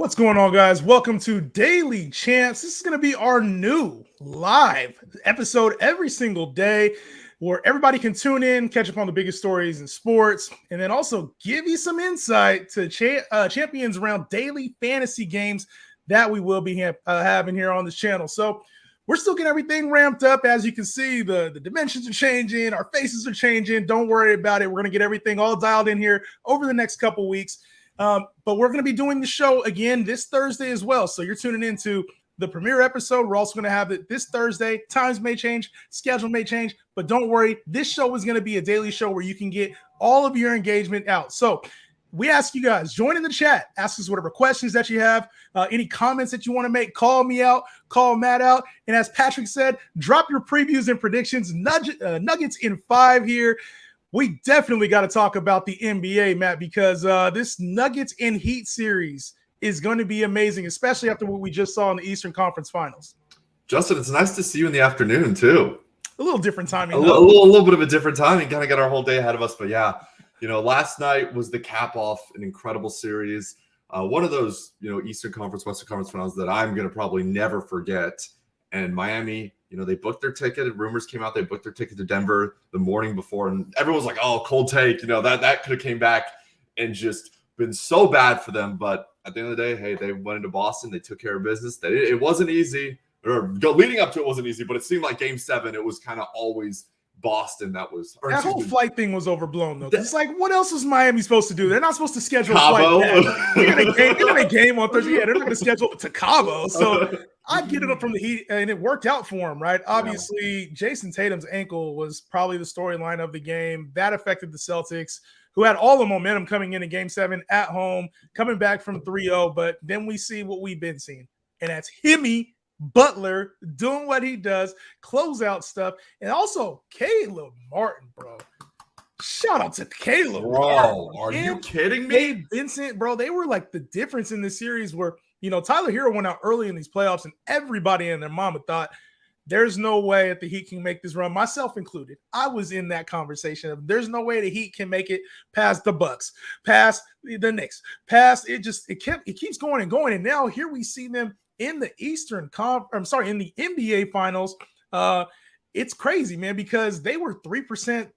What's going on, guys? Welcome to Daily Champs. This is going to be our new live episode every single day where everybody can tune in, catch up on the biggest stories in sports, and then also give you some insight to champions around daily fantasy games that we will be having here on this channel. So we're still getting everything ramped up. As you can see, the dimensions are changing. Our faces are changing. Don't worry about it. We're going to get everything all dialed in here over the next couple weeks. But we're going to be doing the show again this Thursday as well. So you're tuning into the premiere episode. We're also going to have it this Thursday. Times may change, schedule may change, but don't worry. This show is going to be a daily show where you can get all of your engagement out. So we ask you guys, join in the chat, ask us whatever questions that you have, any comments that you want to make, call me out, call Matt out. And as Patrick said, drop your previews and predictions. Nuggets in 5 here. We definitely got to talk about the NBA, Matt, because this Nuggets and Heat series is going to be amazing, especially after what we just saw in the Eastern Conference Finals. Justin, it's nice to see you in the afternoon, too. A little different timing. A little bit of a different timing. Kind of got our whole day ahead of us. But, yeah, last night was the cap off an incredible series. One of those, Eastern Conference, Western Conference Finals that I'm going to probably never forget. And Miami, they booked their ticket. Rumors came out they booked their ticket to Denver the morning before, and everyone's like, "Oh, cold take." That could have came back and just been so bad for them. But at the end of the day, hey, they went into Boston. They took care of business. It wasn't easy, or leading up to it wasn't easy. But it seemed like Game 7, it was kind of always Boston. That whole flight thing was overblown, though. It's like, what else is Miami supposed to do? They're not supposed to schedule Cabo. a flight. They're going to game on Thursday. Yeah, they're not going to schedule it to Cabo. So I get it up from the Heat, and it worked out for him, right? Obviously, Jayson Tatum's ankle was probably the storyline of the game. That affected the Celtics, who had all the momentum coming into Game 7 at home, coming back from 3-0. But then we see what we've been seeing, and that's Butler doing what he does, closeout stuff, and also Caleb Martin, bro. Shout out to Caleb. Bro, are you kidding me? Gabe Vincent, bro, they were like the difference in this series where, Tyler Hero went out early in these playoffs, and everybody and their mama thought there's no way that the Heat can make this run, myself included. I was in that conversation of there's no way the Heat can make it past the Bucks, past the Knicks, past it keeps going and going. And now here we see them in the in the NBA Finals. It's crazy, man, because they were 3%,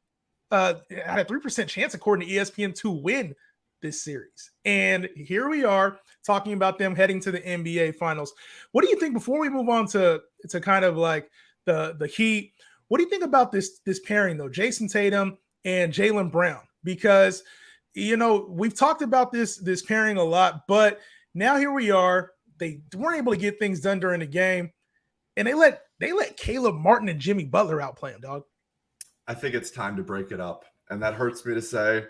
had a 3% chance according to ESPN to win this series. And here we are talking about them heading to the NBA Finals. What do you think, before we move on to kind of like the Heat, what do you think about this pairing, though, Jayson Tatum and Jaylen Brown? Because, we've talked about this pairing a lot, but now here we are. They weren't able to get things done during the game, and they let Caleb Martin and Jimmy Butler outplay him, dog. I think it's time to break it up, and that hurts me to say.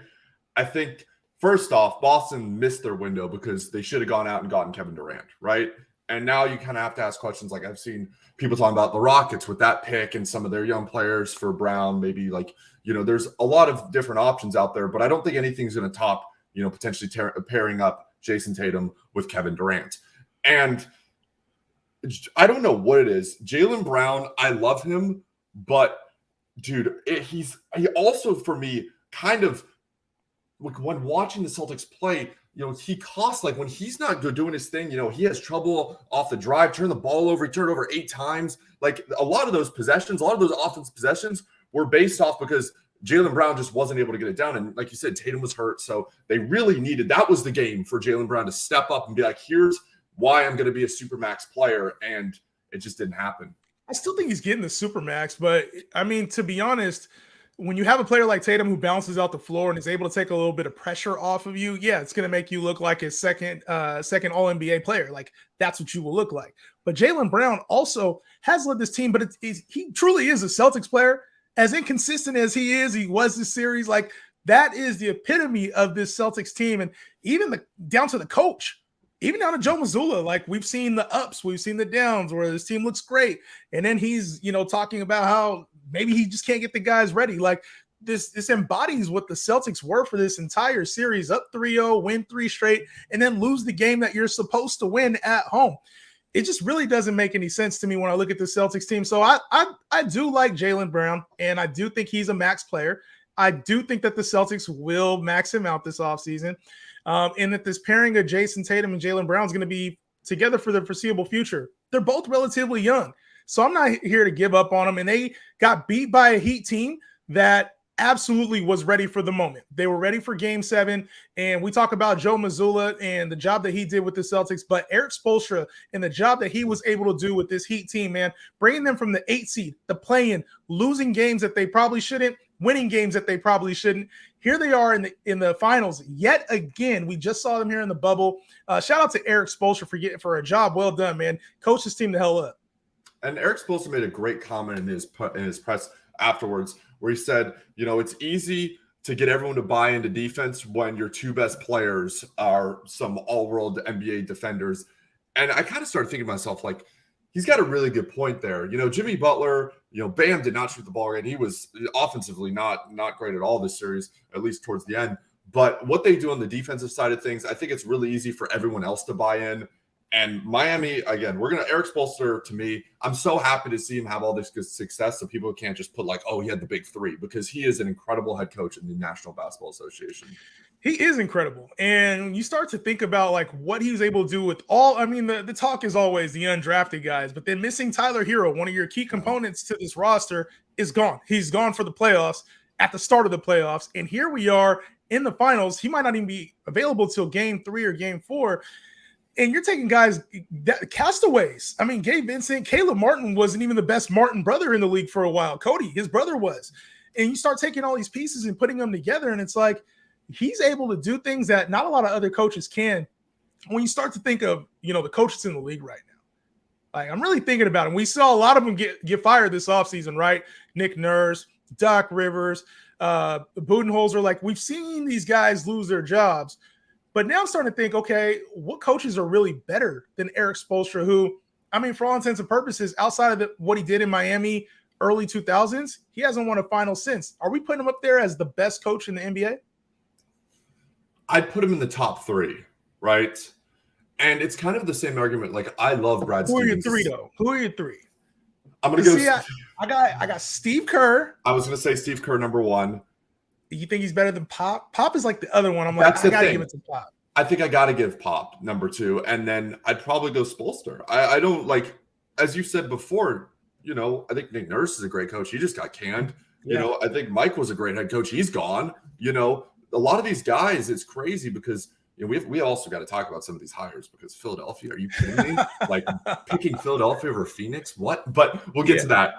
I think, first off, Boston missed their window because they should have gone out and gotten Kevin Durant, right? And now you kind of have to ask questions. Like, I've seen people talking about the Rockets with that pick and some of their young players for Brown. Maybe there's a lot of different options out there, but I don't think anything's going to top, potentially pairing up Jayson Tatum with Kevin Durant. And I don't know what it is. Jaylen Brown, I love him, but dude, he also, for me, kind of, like, when watching the Celtics play, he costs, like, when he's not good doing his thing, he has trouble off the drive, turn the ball over, he turned it over 8 times. Like, a lot of those offensive possessions were based off because Jaylen Brown just wasn't able to get it down. And like you said, Tatum was hurt. So they really that was the game for Jaylen Brown to step up and be like, here's why I'm going to be a supermax player, and it just didn't happen. I still think he's getting the supermax, but I mean, to be honest, when you have a player like Tatum who bounces out the floor and is able to take a little bit of pressure off of you, yeah, it's going to make you look like a second All-NBA player. Like, that's what you will look like. But Jaylen Brown also has led this team, but he truly is a Celtics player. As inconsistent as he was this series, like, that is the epitome of this Celtics team, and even down to the coach. Even down to Joe Mazzulla, like, we've seen the ups, we've seen the downs where this team looks great. And then he's, talking about how maybe he just can't get the guys ready. Like, this embodies what the Celtics were for this entire series: up 3-0, win 3 straight, and then lose the game that you're supposed to win at home. It just really doesn't make any sense to me when I look at the Celtics team. So I do like Jaylen Brown, and I do think he's a max player. I do think that the Celtics will max him out this offseason. and that this pairing of Jayson Tatum and Jaylen Brown is going to be together for the foreseeable future. They're both relatively young, so I'm not here to give up on them. And they got beat by a Heat team that absolutely was ready for the moment. They were ready for Game 7, and we talk about Joe Mazzulla and the job that he did with the Celtics, but Erik Spoelstra and the job that he was able to do with this Heat team, man, bringing them from the 8th seed, the play-in, losing games that they probably shouldn't, winning games that they probably shouldn't. Here they are in the finals yet again. We just saw them here in the bubble. Shout out to Erik Spoelstra for a job well done, man. Coach this team the hell up. And Erik Spoelstra made a great comment in his press afterwards, where he said, it's easy to get everyone to buy into defense when your two best players are some all-world NBA defenders. And I kind of started thinking to myself, like, he's got a really good point there. Jimmy Butler, Bam did not shoot the ball right. He was offensively not great at all this series, at least towards the end. But what they do on the defensive side of things, I think it's really easy for everyone else to buy in. And Miami, again, Erik Spoelstra, to me, I'm so happy to see him have all this good success, so people can't just put like, oh, he had the big three, because he is an incredible head coach in the National Basketball Association. He is incredible. And you start to think about like what he was able to do with the talk is always the undrafted guys, but then missing Tyler Hero, one of your key components to this roster, is gone. He's gone for the playoffs at the start of the playoffs. And here we are in the finals. He might not even be available till Game 3 or Game 4. And you're taking guys, castaways. I mean, Gabe Vincent, Caleb Martin wasn't even the best Martin brother in the league for a while. Cody, his brother, was. And you start taking all these pieces and putting them together, and it's like he's able to do things that not a lot of other coaches can. When you start to think of, the coaches in the league right now, like I'm really thinking about it. We saw a lot of them get fired this offseason, right? Nick Nurse, Doc Rivers, Budenholzer. Like, we've seen these guys lose their jobs. But now I'm starting to think, okay, what coaches are really better than Erik Spoelstra, who, I mean, for all intents and purposes, outside of what he did in Miami early 2000s, he hasn't won a final since. Are we putting him up there as the best coach in the NBA? I'd put him in the top 3, right? And it's kind of the same argument. Like, I love Brad Stevens. Who are your 3, though? Who are your 3? I'm going to go. See, I got Steve Kerr. I was going to say Steve Kerr, number 1. You think he's better than Pop? Pop is like the other one. I'm like, I got to give it to Pop. I think I got to give Pop number 2. And then I'd probably go Spoelstra. I don't like, as you said before, I think Nick Nurse is a great coach. He just got canned. Yeah. I think Mike was a great head coach. He's gone. A lot of these guys, it's crazy because we also got to talk about some of these hires, because Philadelphia, are you kidding me? Like, picking Philadelphia over Phoenix? What? But we'll get to that.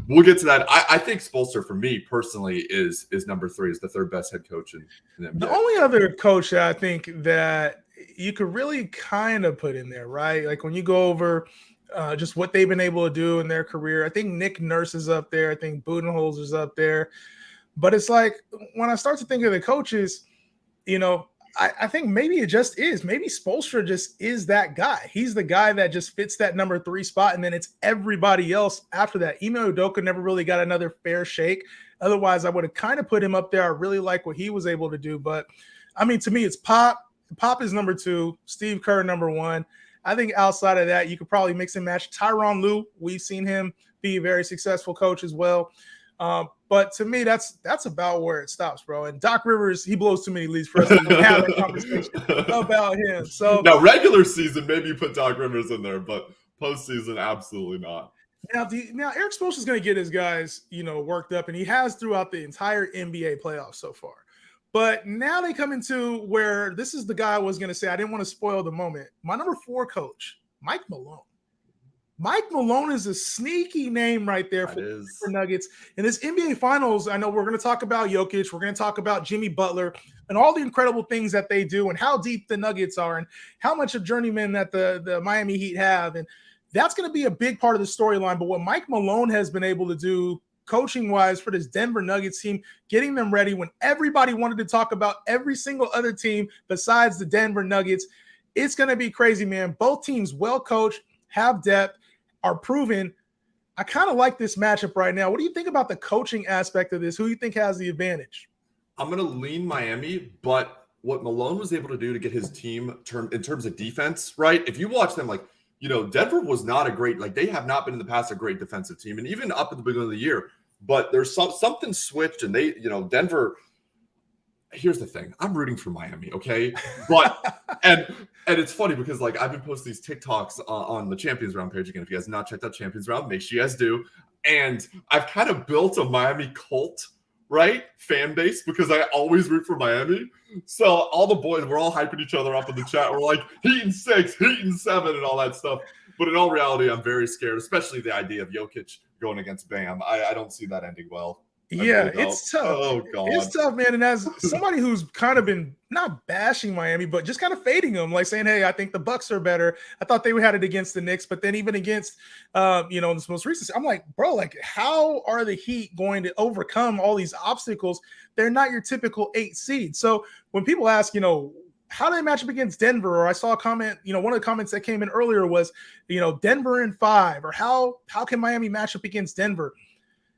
I think Spoelstra, for me personally, is number 3, is the 3rd best head coach in the NBA. The only other coach that I think that you could really kind of put in there, right? Like, when you go over just what they've been able to do in their career, I think Nick Nurse is up there. I think Budenholzer's up there. But it's like, when I start to think of the coaches, I think maybe it just is. Maybe Spoelstra just is that guy. He's the guy that just fits that number 3 spot, and then it's everybody else after that. Ime Udoka never really got another fair shake. Otherwise, I would have kind of put him up there. I really like what he was able to do. But, I mean, to me, it's Pop. Pop is number 2. Steve Kerr, number 1. I think outside of that, you could probably mix and match. Tyronn Lue, we've seen him be a very successful coach as well. But to me, that's about where it stops, bro. And Doc Rivers, he blows too many leads for us to even have a conversation about him. So now, regular season, maybe you put Doc Rivers in there, but postseason, absolutely not. Now Erik Spoelstra is going to get his guys, worked up, and he has throughout the entire NBA playoffs so far. But now they come into where this is the guy I was going to say. I didn't want to spoil the moment. My number 4 coach, Mike Malone. Mike Malone is a sneaky name right there for Nuggets. In this NBA Finals, I know we're going to talk about Jokić. We're going to talk about Jimmy Butler and all the incredible things that they do and how deep the Nuggets are and how much of journeyman that the Miami Heat have. And that's going to be a big part of the storyline. But what Mike Malone has been able to do coaching-wise for this Denver Nuggets team, getting them ready when everybody wanted to talk about every single other team besides the Denver Nuggets, it's going to be crazy, man. Both teams well-coached, have depth, are proven. I kind of like this matchup right now. What do you think about the coaching aspect of this? Who do you think has the advantage? I'm going to lean Miami, but what Malone was able to do to get his team in terms of defense, right? If you watch them, like, Denver was not a great, like, they have not been in the past a great defensive team, and even up at the beginning of the year, but there's something switched, and they, Denver, here's the thing. I'm rooting for Miami, okay? But and it's funny because like I've been posting these TikToks on the Champions Round page. Again, if you guys have not checked out Champions Round, make sure you guys do. And I've kind of built a Miami cult, right? Fan base, because I always root for Miami. So all the boys, we're all hyping each other up in the chat. We're like Heat in 6, Heat in 7, and all that stuff. But in all reality, I'm very scared, especially the idea of Jokic going against Bam. I don't see that ending well. Yeah, it's tough. Oh, God. It's tough, man. And as somebody who's kind of been not bashing Miami, but just kind of fading them, like saying, hey, I think the Bucks are better. I thought they had it against the Knicks, but then even against, in this most recent, I'm like, bro, like, how are the Heat going to overcome all these obstacles? They're not your typical 8 seed. So when people ask, how do they match up against Denver? Or I saw a comment, one of the comments that came in earlier was, Denver in 5, or how can Miami match up against Denver?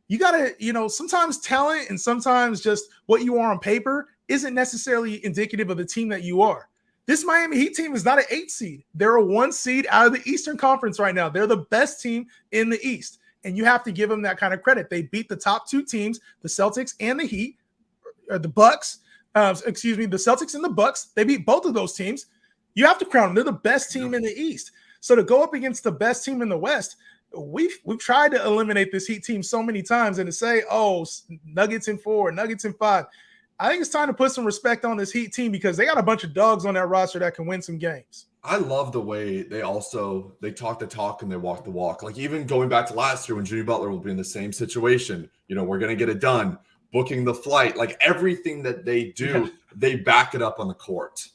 You got to, sometimes talent and sometimes just what you are on paper isn't necessarily indicative of the team that you are. This Miami Heat team is not an 8 seed. They're a 1 seed out of the Eastern Conference right now. They're the best team in the East. And you have to give them that kind of credit. They beat the top 2 teams, the Celtics and the Heat, or the Bucks. The Celtics and the Bucks. They beat both of those teams. You have to crown them. They're the best team in the East. So to go up against the best team in the West, we've tried to eliminate this Heat team so many times, and to say, oh, Nuggets in 4, Nuggets in 5, I think it's time to put some respect on this Heat team because they got a bunch of dogs on that roster that can win some games. I love the way they talk the talk and they walk the walk. Like even going back to last year when Jimmy Butler will be in the same situation, we're going to get it done, booking the flight, like everything that they do, they back it up on the court.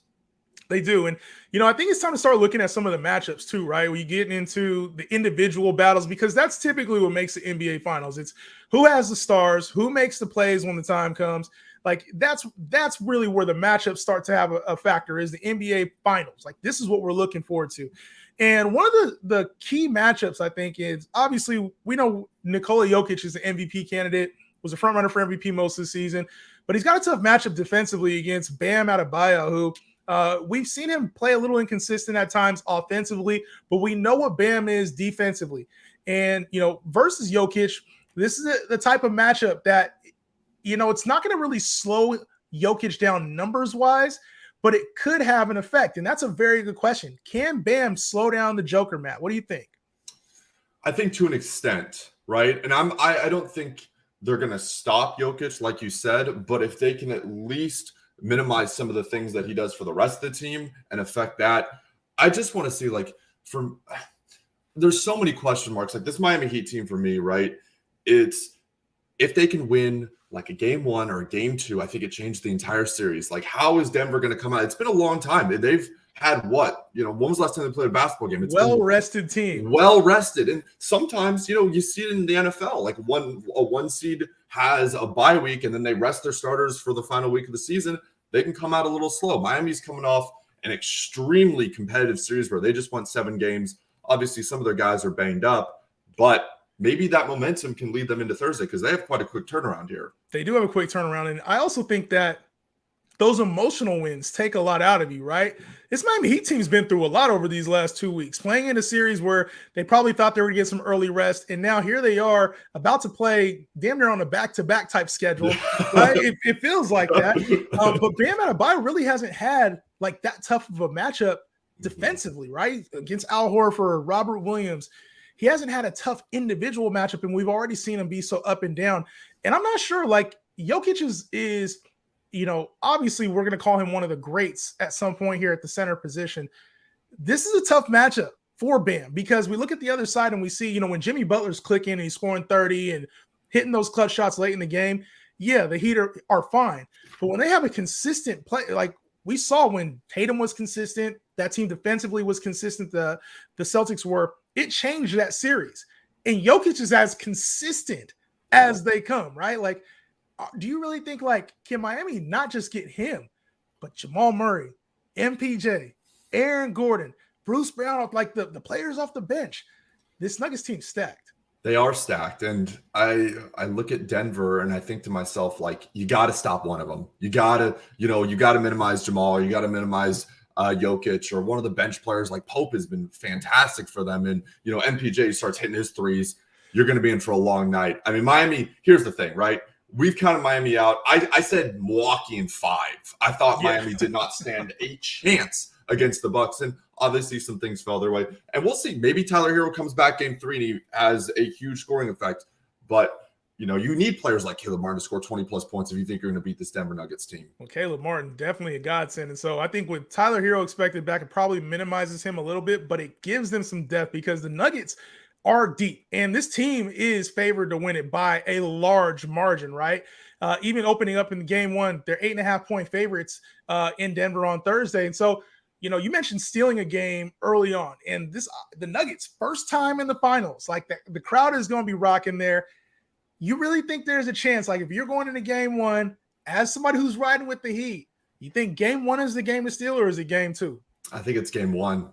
They do. And, I think it's time to start looking at some of the matchups too, right? Where you get into the individual battles, because that's typically what makes the NBA Finals. It's who has the stars, who makes the plays when the time comes. Like that's really where the matchups start to have a factor, is the NBA Finals. Like this is what we're looking forward to. And one of the key matchups, I think, is obviously we know Nikola Jokić is the MVP candidate, was a front runner for MVP most of the season, but he's got a tough matchup defensively against Bam Adebayo, who we've seen him play a little inconsistent at times offensively, but we know what Bam is defensively. And, versus Jokić, this is the type of matchup that, it's not going to really slow Jokić down numbers-wise, but it could have an effect. And that's a very good question. Can Bam slow down the Joker, Matt? What do you think? I think to an extent, right? And I don't think they're going to stop Jokić, like you said, but if they can at least minimize some of the things that he does for the rest of the team and affect that. I just want to see, there's so many question marks. Like this Miami Heat team for me, right? It's if they can win like a game 1 or a game 2, I think it changed the entire series. Like how is Denver going to come out? It's been a long time. They've had what? When was the last time they played a basketball game? It's well-rested team. Well-rested. And sometimes, you see it in the NFL, like a 1 seed has a bye week and then they rest their starters for the final week of the season. They can come out a little slow. Miami's coming off an extremely competitive series where they just won 7 games. Obviously, some of their guys are banged up, but maybe that momentum can lead them into Thursday because they have quite a quick turnaround here. They do have a quick turnaround. And I also think that those emotional wins take a lot out of you, right? This Miami Heat team's been through a lot over these last 2 weeks, playing in a series where they probably thought they were going to get some early rest. And now here they are about to play damn near on a back-to-back type schedule, right? It feels like that. But Bam Adebayo really hasn't had like that tough of a matchup defensively, right? Against Al Horford, Robert Williams. He hasn't had a tough individual matchup, and we've already seen him be so up and down. And I'm not sure, like, Jokić is obviously we're going to call him one of the greats at some point here at the center position. This is a tough matchup for Bam because we look at the other side and we see, when Jimmy Butler's clicking and he's scoring 30 and hitting those clutch shots late in the game, yeah, the Heat are fine. But when they have a consistent play, like we saw when Tatum was consistent, that team defensively was consistent, the Celtics were, it changed that series. And Jokić is as consistent as they come, right? Like, do you really think, like, can Miami not just get him, but Jamal Murray, MPJ, Aaron Gordon, Bruce Brown, like the players off the bench? This Nuggets team stacked. They are stacked. And I look at Denver and I think to myself, like, you got to stop one of them. You got to minimize Jamal. You got to minimize Jokić, or one of the bench players like Pope has been fantastic for them. And, MPJ starts hitting his threes. You're going to be in for a long night. I mean, Miami, here's the thing, right? we've counted Miami out. I said Milwaukee in 5. I thought Miami did not stand a chance against the Bucks, and obviously some things fell their way. And we'll see. Maybe Tyler Hero comes back game 3 and he has a huge scoring effect. But you need players like Caleb Martin to score 20-plus points if you think you're going to beat this Denver Nuggets team. Well, Caleb Martin, definitely a godsend. And so I think with Tyler Hero expected back, it probably minimizes him a little bit, but it gives them some depth because the Nuggets are deep. And this team is favored to win it by a large margin, right? Even opening up in game 1, they're 8.5-point favorites in Denver on Thursday. And so, you mentioned stealing a game early on. And the Nuggets, first time in the finals, like the crowd is going to be rocking there. You really think there's a chance, like if you're going into game 1 as somebody who's riding with the Heat, you think game 1 is the game to steal or is it game 2? I think it's game 1.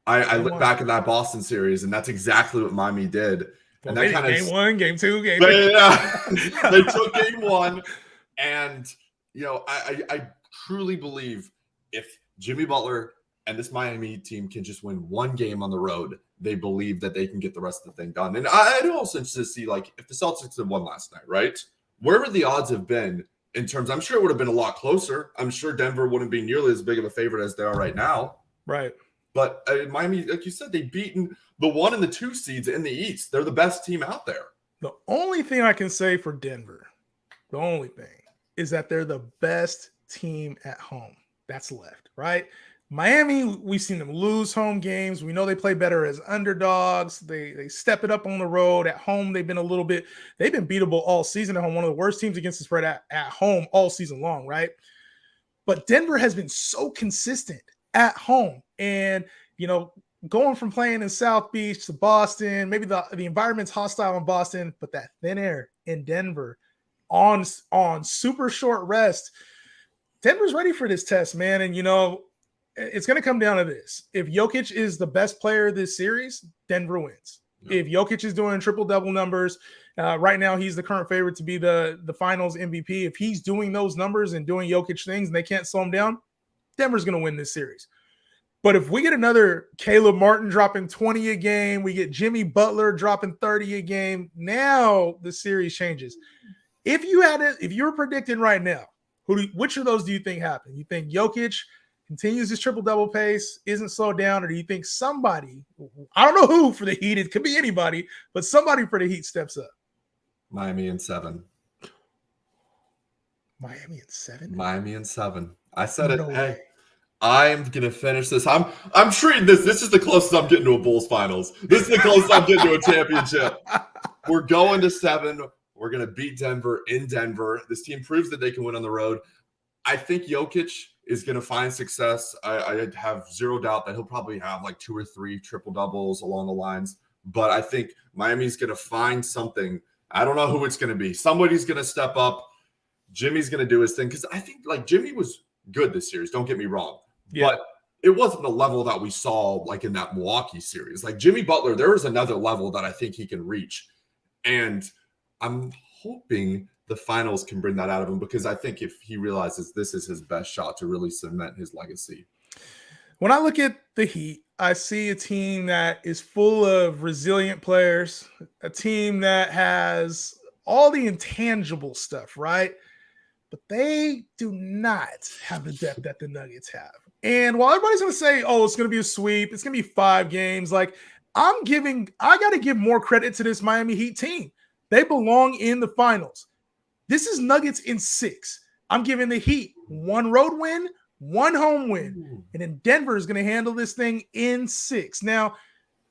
I look back at that Boston series, and that's exactly what Miami did. Well, and that kind of game 1, game 2, game 3. Yeah, they took game 1, and I truly believe if Jimmy Butler and this Miami team can just win one game on the road, they believe that they can get the rest of the thing done. And I'd also interested to see, like, if the Celtics had won last night, right? Wherever the odds have been in terms, I'm sure it would have been a lot closer. I'm sure Denver wouldn't be nearly as big of a favorite as they are right now. Right. But Miami, like you said, they've beaten the 1 and the 2 seeds in the East. They're the best team out there. The only thing I can say for Denver, the only thing, is that they're the best team at home. That's left, right? Miami, we've seen them lose home games. We know they play better as underdogs. They step it up on the road. At home, they've been beatable all season at home. One of the worst teams against the spread at home all season long, right? But Denver has been so consistent at home. And, going from playing in South Beach to Boston, maybe the environment's hostile in Boston, but that thin air in Denver on super short rest, Denver's ready for this test, man. And, it's going to come down to this. If Jokić is the best player of this series, Denver wins. Yeah. If Jokić is doing triple-double numbers, right now he's the current favorite to be the finals MVP. If he's doing those numbers and doing Jokić things and they can't slow him down, Denver's going to win this series. But if we get another Caleb Martin dropping 20 a game, we get Jimmy Butler dropping 30 a game, now the series changes. If you were predicting right now, which of those do you think happened? You think Jokić continues his triple-double pace, isn't slowed down, or do you think somebody, I don't know who for the Heat, it could be anybody, but somebody for the Heat steps up? Miami in 7. Miami in 7? Miami in 7. I said it. No Hey, way. I'm going to finish this. I'm treating this. This is the closest I'm getting to a Bulls finals. This is the closest I'm getting to a championship. We're going to 7. We're going to beat Denver in Denver. This team proves that they can win on the road. I think Jokić is going to find success. I have zero doubt that he'll probably have like 2 or 3 triple doubles along the lines. But I think Miami's going to find something. I don't know who it's going to be. Somebody's going to step up. Jimmy's going to do his thing. Because I think like Jimmy was good this series. Don't get me wrong. Yeah. But it wasn't the level that we saw like in that Milwaukee series. Like Jimmy Butler, there is another level that I think he can reach. And I'm hoping the finals can bring that out of him, because I think if he realizes this is his best shot to really cement his legacy. When I look at the Heat, I see a team that is full of resilient players, a team that has all the intangible stuff, right? But they do not have the depth that the Nuggets have. And while everybody's going to say, oh, it's going to be a sweep, it's going to be 5 games, like I got to give more credit to this Miami Heat team. They belong in the finals. This is Nuggets in 6. I'm giving the Heat 1 road win, 1 home win. And then Denver is going to handle this thing in 6. Now,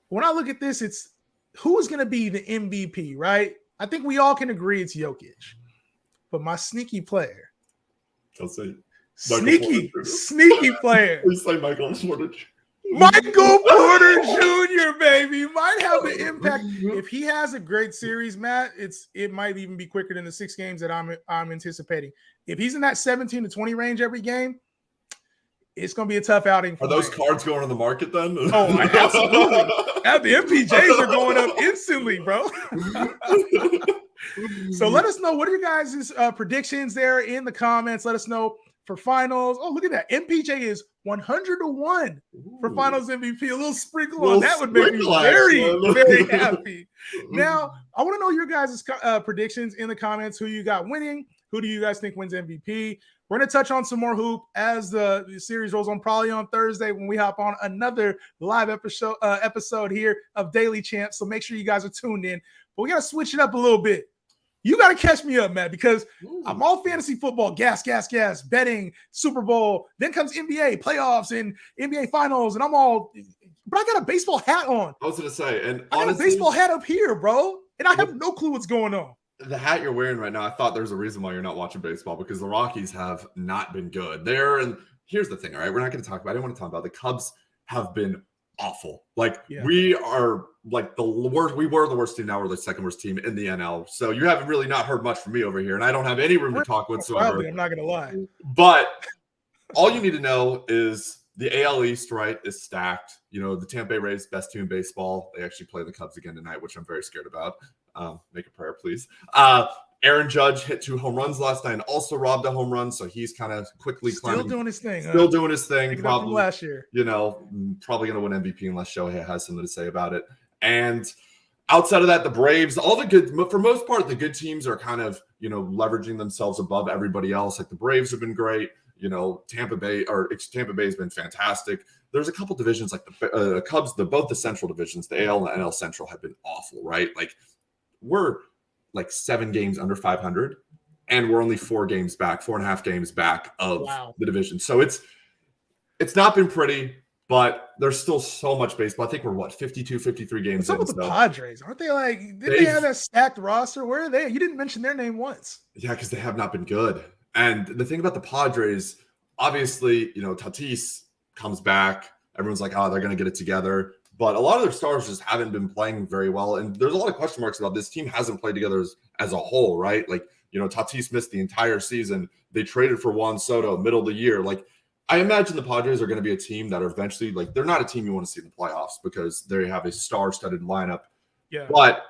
when I look at this, it's who's going to be the MVP, right? I think we all can agree it's Jokić. But my sneaky player. I'll say sneaky player. Please say Michael Porter. Michael Porter Jr., baby, might have the impact. If he has a great series, Matt, it might even be quicker than the 6 games that I'm anticipating. If he's in that 17 to 20 range every game, it's going to be a tough outing. Are those cards going on the market then? Oh, absolutely. The MPJs are going up instantly, bro. So let us know, what are your guys' predictions there in the comments? Let us know for finals. Oh, look at that. MPJ is 100 to 1 for Ooh. Finals MVP. A little sprinkle on Little that would make me sprinkle very, action. very happy. Now, I want to know your guys' predictions in the comments. Who you got winning? Who do you guys think wins MVP? We're going to touch on some more hoop as the series rolls on, probably on Thursday when we hop on another live episode here of Daily Champs. So make sure you guys are tuned in. But we got to switch it up a little bit. You got to catch me up, Matt, because I'm all fantasy football, gas, betting, Super Bowl. Then comes NBA playoffs and NBA finals, and I'm all – but I got a baseball hat on. I was going to say, and I got a baseball hat up here, bro, and I have no clue what's going on. The hat you're wearing right now, I thought there's a reason why you're not watching baseball, because the Rockies have not been good. And here's the thing, all right? We're not going to talk about it. I didn't want to talk about it. The Cubs have been awful. We are like the worst. We were the worst team. Now we're the second worst team in the NL. So you haven't really not heard much from me over here, and I don't have any room to talk whatsoever. Probably, I'm not going to lie. But all you need to know is the AL East, right, is stacked. The Tampa Bay Rays, best team in baseball. They actually play the Cubs again tonight, which I'm very scared about. Make a prayer, please. Aaron Judge hit 2 home runs last night and also robbed a home run, so he's kind of quickly climbing. Still doing his thing. Probably last year. Probably going to win MVP unless Shohei has something to say about it. And outside of that, the Braves, for most part, the good teams are kind of leveraging themselves above everybody else. Like the Braves have been great. Tampa Bay has been fantastic. There's a couple divisions like the Cubs, both the Central divisions, the AL and the NL Central, have been awful, right? Like we're like 7 games under 500, and we're only 4.5 games back of the division. So it's not been pretty, but there's still so much baseball. I think we're 52, 53 games. What's up with the Padres? Aren't they didn't they have that stacked roster? Where are they? You didn't mention their name once. Yeah, because they have not been good. And the thing about the Padres, obviously, Tatis comes back. Everyone's like, they're going to get it together. But a lot of their stars just haven't been playing very well. And there's a lot of question marks about this team hasn't played together as a whole, right? Like, Tatis missed the entire season. They traded for Juan Soto middle of the year. Like, I imagine the Padres are going to be a team that are eventually, they're not a team you want to see in the playoffs because they have a star-studded lineup. Yeah. But,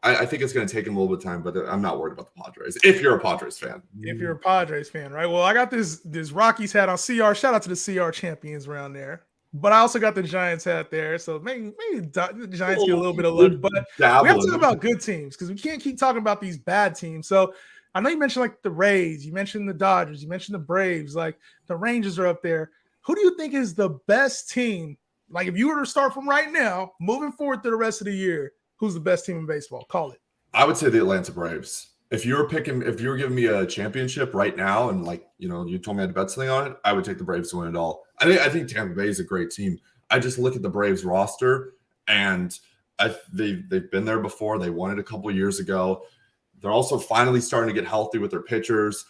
I think it's going to take them a little bit of time, but I'm not worried about the Padres. If you're a Padres fan. If you're a Padres fan, right? Well, I got this Rockies hat on CR. Shout out to the CR champions around there. But I also got the Giants hat there, so maybe the Giants get a little bit of luck. But we have to talk about good teams because we can't keep talking about these bad teams. So I know you mentioned the Rays, you mentioned the Dodgers, you mentioned the Braves, the Rangers are up there. Who do you think is the best team? Like if you were to start from right now, moving forward to the rest of the year, who's the best team in baseball? Call it. I would say the Atlanta Braves. If you were giving me a championship right now and you told me I had to bet something on it, I would take the Braves to win it all. I think Tampa Bay is a great team. I just look at the Braves roster and they've been there before. They won it a couple years ago. They're also finally starting to get healthy with their pitchers.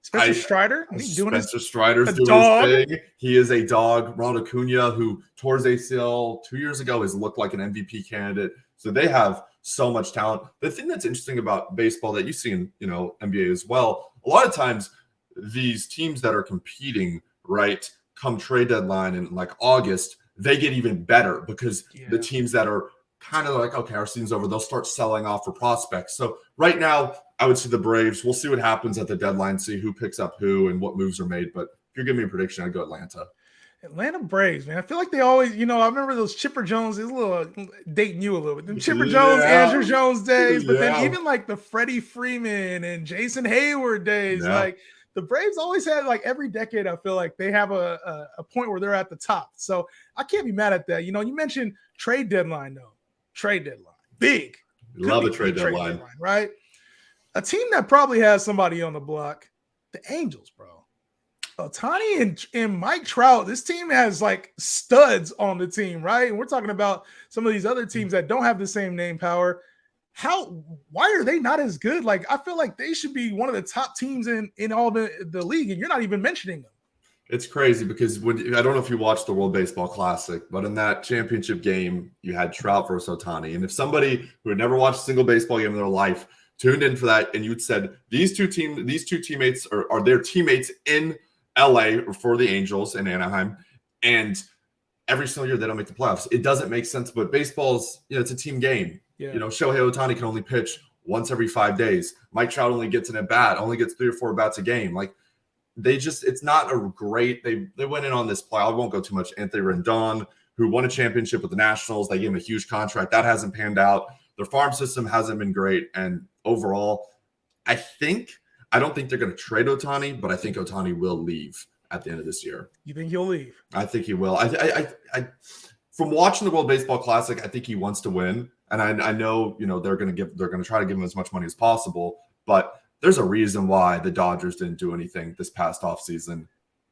Spencer Strider? Spencer Strider's doing his thing. He is a dog. Ronald Acuna, who tore his ACL 2 years ago, has looked like an MVP candidate. So they have so much talent. The thing that's interesting about baseball that you see in NBA as well, a lot of times these teams that are competing, right, come trade deadline in August, they get even better because the teams that are kind of okay, our season's over, they'll start selling off for prospects. So right now, I would see the Braves. We'll see what happens at the deadline, see who picks up who and what moves are made. But if you're giving me a prediction, I'd go Atlanta. Atlanta Braves, man. I feel like they always, I remember those Chipper Jones, it's a little dating you a little bit. Them Chipper Jones, Andrew Jones days, but then even the Freddie Freeman and Jason Hayward days, the Braves always had every decade, I feel like they have a point where they're at the top. So I can't be mad at that. You mentioned trade deadline, though. Trade deadline. Big. Love a trade deadline, right? A team that probably has somebody on the block, the Angels, bro. Ohtani and Mike Trout, this team has studs on the team, right? And we're talking about some of these other teams that don't have the same name power. Why are they not as good? I feel like they should be one of the top teams in all the league, and you're not even mentioning them. It's crazy because I don't know if you watched the World Baseball Classic, but in that championship game, you had Trout versus Ohtani. And if somebody who had never watched a single baseball game in their life tuned in for that, and you'd said these two teammates are their teammates in LA for the Angels in Anaheim, and every single year they don't make the playoffs. It doesn't make sense, but baseball's, it's a team game. Yeah. Shohei Ohtani can only pitch once every 5 days. Mike Trout only gets an at bat, only gets 3 or 4 bats a game. it's not a great, they went in on this play. I won't go too much. Anthony Rendon, who won a championship with the Nationals. They gave him a huge contract. That hasn't panned out. Their farm system hasn't been great. And overall, I don't think they're going to trade Ohtani, but I think Ohtani will leave at the end of this year. You think he'll leave? I think he will. I from watching the World Baseball Classic, I think he wants to win. And I know, they're going to try to give him as much money as possible, but there's a reason why the Dodgers didn't do anything this past offseason.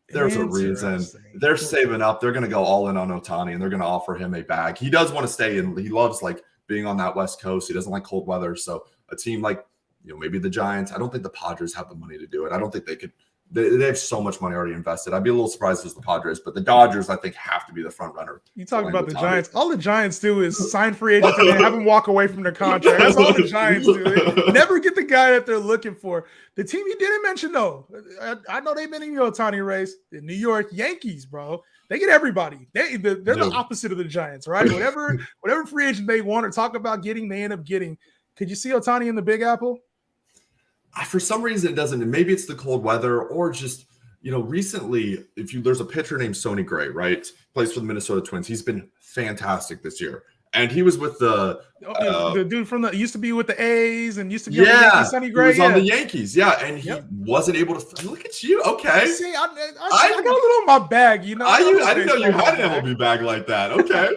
There's a reason. They're saving up. They're going to go all in on Ohtani, and they're going to offer him a bag. He does want to stay, and he loves being on that West Coast. He doesn't like cold weather. So a team like maybe the Giants. I don't think the Padres have the money to do it. I don't think they could. They have so much money already invested. I'd be a little surprised if it was the Padres, but the Dodgers, I think, have to be the front runner. You talk about the Giants. All the Giants do is sign free agents and have them walk away from their contract. That's all the Giants do. They never get the guy that they're looking for. The team you didn't mention, though, I know they've been in your Ohtani race. The New York Yankees, bro. They get everybody. They're the opposite of the Giants, right? Whatever free agent they want or talk about getting, they end up getting. Could you see Ohtani in the Big Apple? For some reason, it doesn't. And maybe it's the cold weather or just, recently, there's a pitcher named Sonny Gray, right? Plays for the Minnesota Twins. He's been fantastic this year. And he was with the dude from used to be with the A's and used to be on the Yankees, Sonny Gray. He was on the Yankees, and he wasn't able to. Look at you, okay. See, I got a little in my bag, I didn't know you had an MLB bag like that. Okay.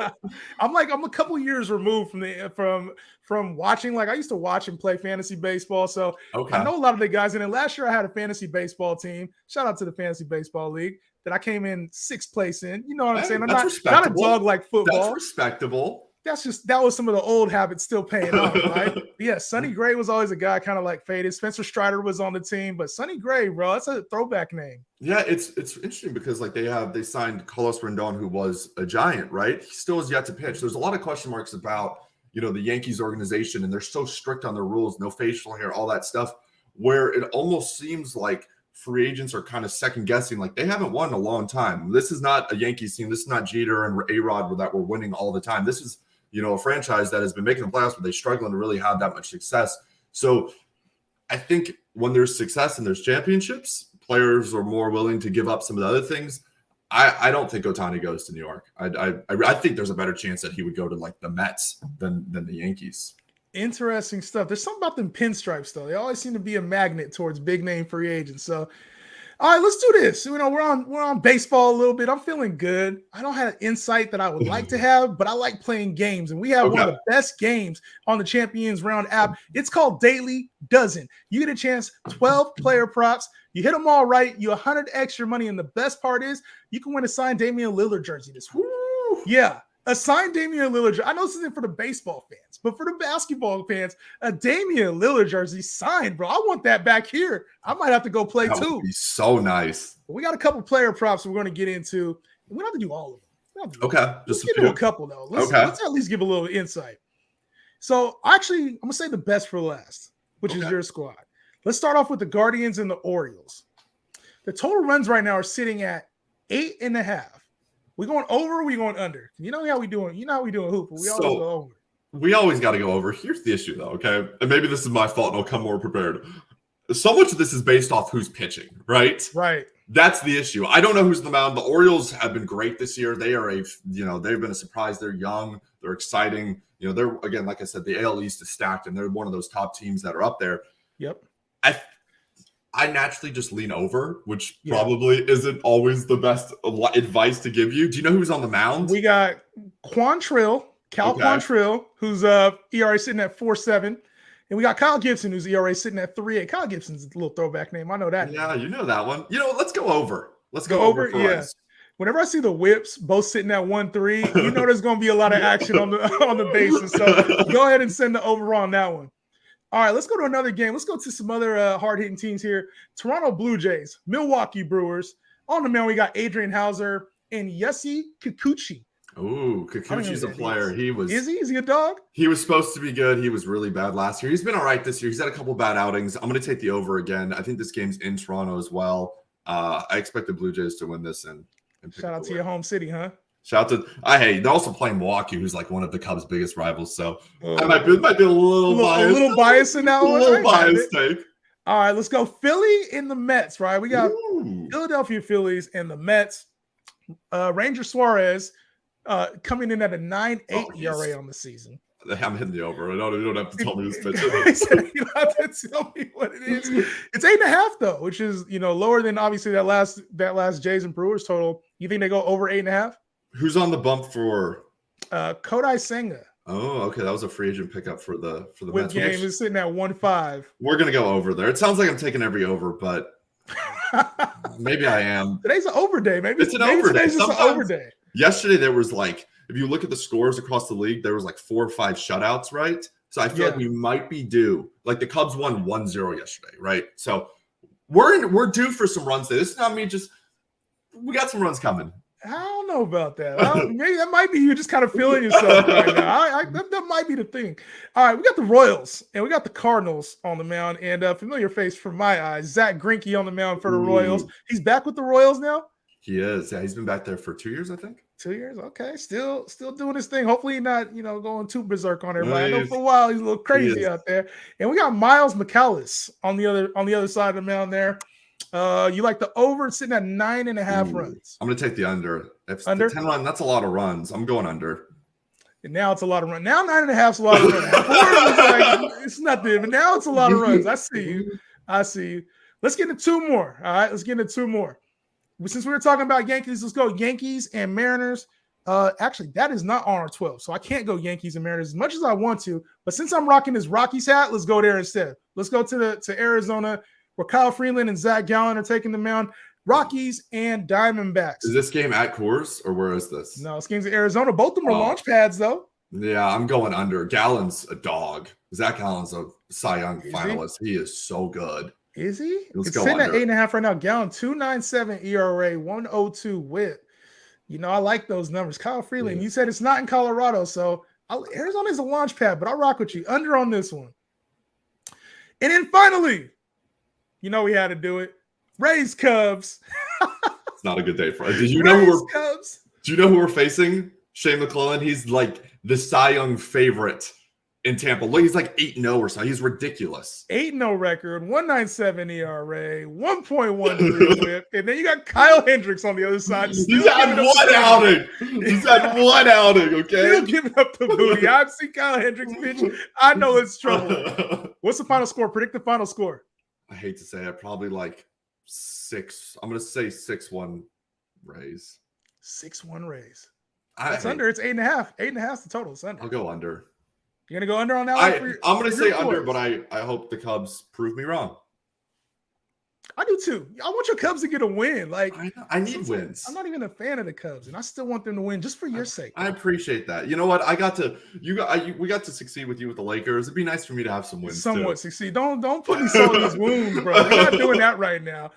I'm a couple years removed from watching. I used to watch and play fantasy baseball, so I know a lot of the guys. And then last year I had a fantasy baseball team. Shout out to the Fantasy Baseball League that I came in 6th place in. You know what I'm saying? I'm not a dog like football. That's respectable. That was some of the old habits still paying off, right? Yeah, Sonny Gray was always a guy kind of faded. Spencer Strider was on the team, but Sonny Gray, bro, that's a throwback name. Yeah, it's interesting because they signed Carlos Rendon, who was a Giant, right? He still has yet to pitch. There's a lot of question marks about the Yankees organization, and they're so strict on their rules, no facial hair, all that stuff, where it almost seems like free agents are kind of second guessing, they haven't won in a long time. This is not a Yankees team. This is not Jeter and A-Rod that were winning all the time. This is a franchise that has been making the playoffs, but they struggle to really have that much success. So I think when there's success and there's championships, players are more willing to give up some of the other things. I don't think Ohtani goes to New York. I think there's a better chance that he would go to the Mets than the Yankees. Interesting stuff. There's something about them pinstripes, though. They always seem to be a magnet towards big name free agents. So, all right, let's do this. We're on baseball a little bit. I'm feeling good. I don't have an insight that I would like to have, but I like playing games. And we have one of the best games on the Champions Round app. It's called Daily Dozen. You get a chance, 12 player props. You hit them all right, you 100 extra money. And the best part is you can win a signed Damian Lillard jersey this week. Woo! Yeah. A signed Damian Lillard. I know this isn't for the baseball fans, but for the basketball fans, a Damian Lillard jersey signed, bro. I want that back here. I might have to go play that too. Would be so nice. We got a couple player props we're going to get into. We don't have to do all of them. Okay. Let's get into a couple, though. Let's at least give a little insight. So, actually, I'm going to say the best for last, which is your squad. Let's start off with the Guardians and the Orioles. The total runs right now are sitting at 8.5. We going over or we going under? You know how we doing? You know how we doing hoop. We always go over. We always got to go over. Here's the issue, though, okay? And maybe this is my fault and I'll come more prepared. So much of this is based off who's pitching, right? Right. That's the issue. I don't know who's on the mound. The Orioles have been great this year. They are they've been a surprise. They're young. They're exciting. They're, again, like I said, the AL East is stacked, and they're one of those top teams that are up there. Yep. I naturally just lean over, which probably isn't always the best advice to give you. Do you know who's on the mound? We got Quantrill, Quantrill, who's ERA sitting at 4.7. And we got Kyle Gibson, who's ERA sitting at 3.8. Kyle Gibson's a little throwback name. I know that. Yeah, you know that one. Let's go over. Let's go over for us. Whenever I see the whips both sitting at 1.3, there's going to be a lot of action on the bases. So go ahead and send the over on that one. All right, let's go to another game. Let's go to some other hard-hitting teams here. Toronto Blue Jays, Milwaukee Brewers. On the mound, we got Adrian Hauser and Yusei Kikuchi. Ooh, Kikuchi's a player. Is he a dog? He was supposed to be good. He was really bad last year. He's been all right this year. He's had a couple bad outings. I'm going to take the over again. I think this game's in Toronto as well. I expect the Blue Jays to win this. And shout out to your home city, huh? Shout out to they're also playing Milwaukee, who's one of the Cubs' biggest rivals. So I might be a little biased. A little biased in that one. A little biased take. All right, let's go Philly in the Mets, right? We got Ooh. Philadelphia Phillies and the Mets. Ranger Suarez coming in at a 9.8 ERA on the season. I'm hitting the over. You don't have to tell me this pitch. You don't have to tell me what it is. It's 8.5 though, which is lower than obviously that last Jayson Brewers total. You think they go over 8.5? Who's on the bump for Kodai Senga? Oh, okay. That was a free agent pickup for the Mets. Game is sitting at 1.5. We're gonna go over there. It sounds like I'm taking every over, but maybe I am. Today's an over day. Maybe it's an over day. Just an over day. Yesterday there was if you look at the scores across the league, there was 4 or 5 shutouts, right? So I feel like we might be due. The Cubs won 1-0 yesterday, right? So we're due for some runs today. This is not me we got some runs coming. I don't know about that. Maybe that might be you just kind of feeling yourself right now. That might be the thing. All right, we got the Royals and we got the Cardinals on the mound, and familiar face from my eyes, Zach Greinke on the mound for the Royals. He's back with the Royals now? He is. Yeah, he's been back there for 2 years, I think. 2 years, okay. Still doing his thing. Hopefully not, going too berserk on everybody. I know for a while he's a little crazy out there. And we got Miles McCallis on the other side of the mound there. You like the over, sitting at 9.5 runs. I'm gonna take the under. If under 10 runs, that's a lot of runs. I'm going under. And now it's a lot of runs. Now 9.5 is a lot of runs. It's nothing, but now it's a lot of runs. I see you. Let's get into 2 more. All right, let's get into 2 more. Since we were talking about Yankees, let's go Yankees and Mariners. Actually, that is not on our 12, so I can't go Yankees and Mariners as much as I want to. But since I'm rocking this Rockies hat, let's go there instead. Let's go to Arizona, where Kyle Freeland and Zach Gallen are taking the mound. Rockies and Diamondbacks. Is this game at Coors, or where is this? No, this game's in Arizona. Both of them are launch pads, though. Yeah, I'm going under. Gallen's a dog. Zach Gallen's a Cy Young finalist. He is so good. Is he? Let's it's go sitting under. at 8.5 right now. Gallen, 2.97 ERA, 1.02 WHIP. I like those numbers. Kyle Freeland, you said it's not in Colorado, so Arizona's a launch pad, but I'll rock with you. Under on this one. And then finally, we had to do it. Rays Cubs. It's not a good day for us. Did you know Cubs? Do you know who we're facing? Shane McClellan. He's like the Cy Young favorite in Tampa. Look, he's 8-0 or so. He's ridiculous. 8-0 record, 1.97 ERA, 1.13 WHIP, and then you got Kyle Hendricks on the other side. He's had one outing. He's had one outing, okay? Still giving up the booty. I've seen Kyle Hendricks pitch. I know it's trouble. What's the final score? Predict the final score. I hate to say it, probably 6. I'm going to say 6-1 Rays. 6-1 Rays. It's under. It's 8.5. 8.5 is the total. It's under. I'll go under. You're going to go under on that one? I'm going to say under, but I hope the Cubs prove me wrong. I do too. I want your Cubs to get a win. I need wins. I'm not even a fan of the Cubs, and I still want them to win just for your sake. I appreciate that. You know what? We got to succeed with you with the Lakers. It'd be nice for me to have some wins. Somewhat succeed. Don't put me so in these wounds, bro. We're not doing that right now.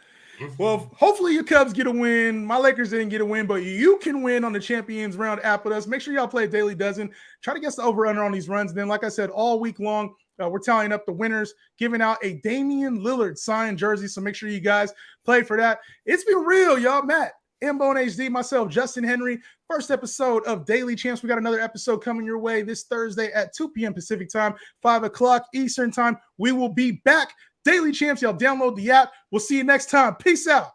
Well, hopefully your Cubs get a win. My Lakers didn't get a win, but you can win on the Champions Round app with us. Make sure y'all play Daily Dozen. Try to guess the over-under on these runs. And then, like I said, all week long, we're tallying up the winners, giving out a Damian Lillard signed jersey. So make sure you guys play for that. It's been real, y'all. Matt, MBone HD, myself, Justin Henry. First episode of Daily Champs. We got another episode coming your way this Thursday at 2 p.m. Pacific time, 5 o'clock Eastern time. We will be back. Daily Champs, y'all download the app. We'll see you next time. Peace out.